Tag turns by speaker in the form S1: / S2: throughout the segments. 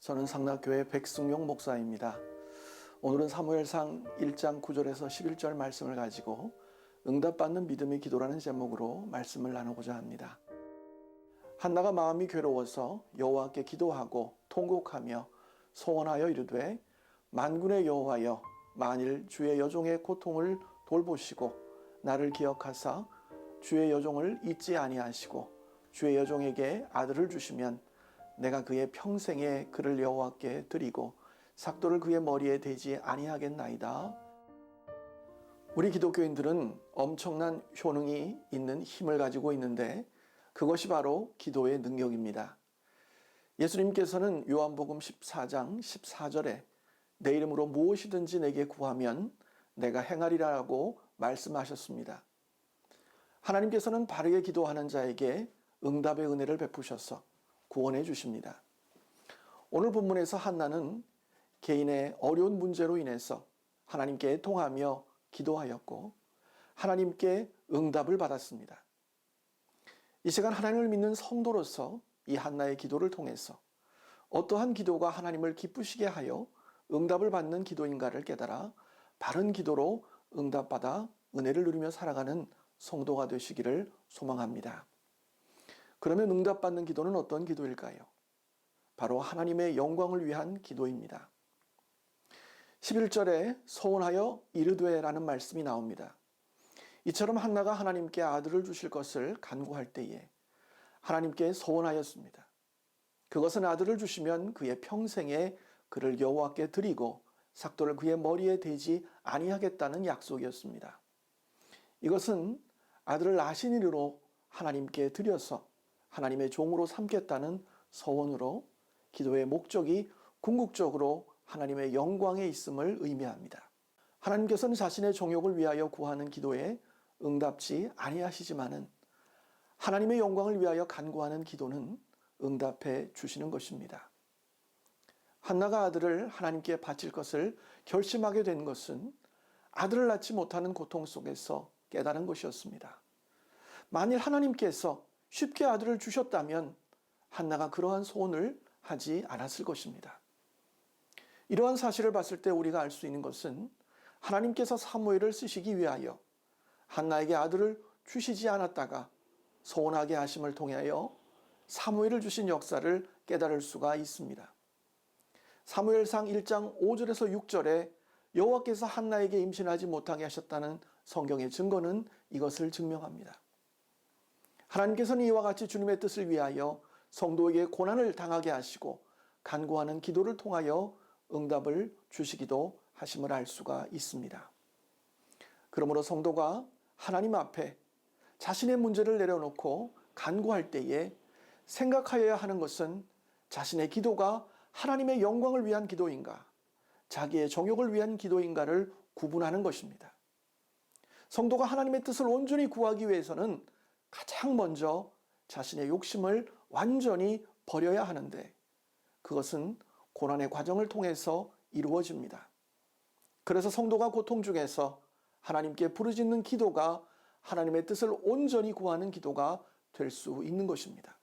S1: 저는 상락교회 백승용 목사입니다. 오늘은 사무엘상 1장 9절에서 11절 말씀을 가지고 응답받는 믿음의 기도라는 제목으로 말씀을 나누고자 합니다. 한나가 마음이 괴로워서 여호와께 기도하고 통곡하며 소원하여 이르되 만군의 여호와여, 만일 주의 여종의 고통을 돌보시고 나를 기억하사 주의 여종을 잊지 아니하시고 주의 여종에게 아들을 주시면 내가 그의 평생에 그를 여호와께 드리고 삭도를 그의 머리에 대지 아니하겠나이다. 우리 기독교인들은 엄청난 효능이 있는 힘을 가지고 있는데 그것이 바로 기도의 능력입니다. 예수님께서는 요한복음 14장 14절에 내 이름으로 무엇이든지 내게 구하면 내가 행하리라고 말씀하셨습니다. 하나님께서는 바르게 기도하는 자에게 응답의 은혜를 베푸셔서 구원해 주십니다. 오늘 본문에서 한나는 개인의 어려운 문제로 인해서 하나님께 통하며 기도하였고 하나님께 응답을 받았습니다. 이 시간 하나님을 믿는 성도로서 이 한나의 기도를 통해서 어떠한 기도가 하나님을 기쁘시게 하여 응답을 받는 기도인가를 깨달아 바른 기도로 응답받아 은혜를 누리며 살아가는 성도가 되시기를 소망합니다. 그러면 응답받는 기도는 어떤 기도일까요? 바로 하나님의 영광을 위한 기도입니다. 11절에 소원하여 이르되라는 말씀이 나옵니다. 이처럼 한나가 하나님께 아들을 주실 것을 간구할 때에 하나님께 소원하였습니다. 그것은 아들을 주시면 그의 평생에 그를 여호와께 드리고 삭도를 그의 머리에 대지 아니하겠다는 약속이었습니다. 이것은 아들을 낳으신 이로 하나님께 드려서 하나님의 종으로 삼겠다는 서원으로 기도의 목적이 궁극적으로 하나님의 영광에 있음을 의미합니다. 하나님께서는 자신의 종욕을 위하여 구하는 기도에 응답지 아니하시지만은 하나님의 영광을 위하여 간구하는 기도는 응답해 주시는 것입니다. 한나가 아들을 하나님께 바칠 것을 결심하게 된 것은 아들을 낳지 못하는 고통 속에서 깨달은 것이었습니다. 만일 하나님께서 쉽게 아들을 주셨다면 한나가 그러한 소원을 하지 않았을 것입니다. 이러한 사실을 봤을 때 우리가 알 수 있는 것은 하나님께서 사무엘을 쓰시기 위하여 한나에게 아들을 주시지 않았다가 소원하게 하심을 통하여 사무엘을 주신 역사를 깨달을 수가 있습니다. 사무엘상 1장 5절에서 6절에 여호와께서 한나에게 임신하지 못하게 하셨다는 성경의 증거는 이것을 증명합니다. 하나님께서는 이와 같이 주님의 뜻을 위하여 성도에게 고난을 당하게 하시고 간구하는 기도를 통하여 응답을 주시기도 하심을 알 수가 있습니다. 그러므로 성도가 하나님 앞에 자신의 문제를 내려놓고 간구할 때에 생각하여야 하는 것은 자신의 기도가 하나님의 영광을 위한 기도인가, 자기의 정욕을 위한 기도인가를 구분하는 것입니다. 성도가 하나님의 뜻을 온전히 구하기 위해서는 가장 먼저 자신의 욕심을 완전히 버려야 하는데 그것은 고난의 과정을 통해서 이루어집니다. 그래서 성도가 고통 중에서 하나님께 부르짖는 기도가 하나님의 뜻을 온전히 구하는 기도가 될 수 있는 것입니다.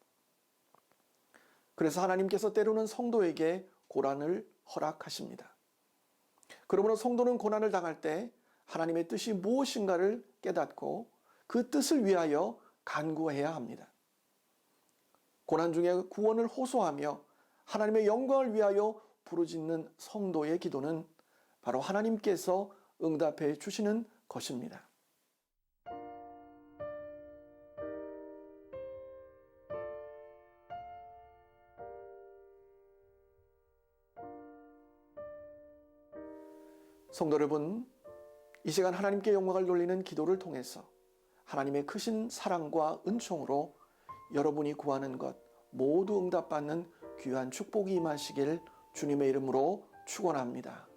S1: 그래서 하나님께서 때로는 성도에게 고난을 허락하십니다. 그러므로 성도는 고난을 당할 때 하나님의 뜻이 무엇인가를 깨닫고 그 뜻을 위하여 간구해야 합니다. 고난 중에 구원을 호소하며 하나님의 영광을 위하여 부르짖는 성도의 기도는 바로 하나님께서 응답해 주시는 것입니다. 성도 여러분, 이 시간 하나님께 영광을 돌리는 기도를 통해서 하나님의 크신 사랑과 은총으로 여러분이 구하는 것 모두 응답받는 귀한 축복이 임하시길 주님의 이름으로 축원합니다.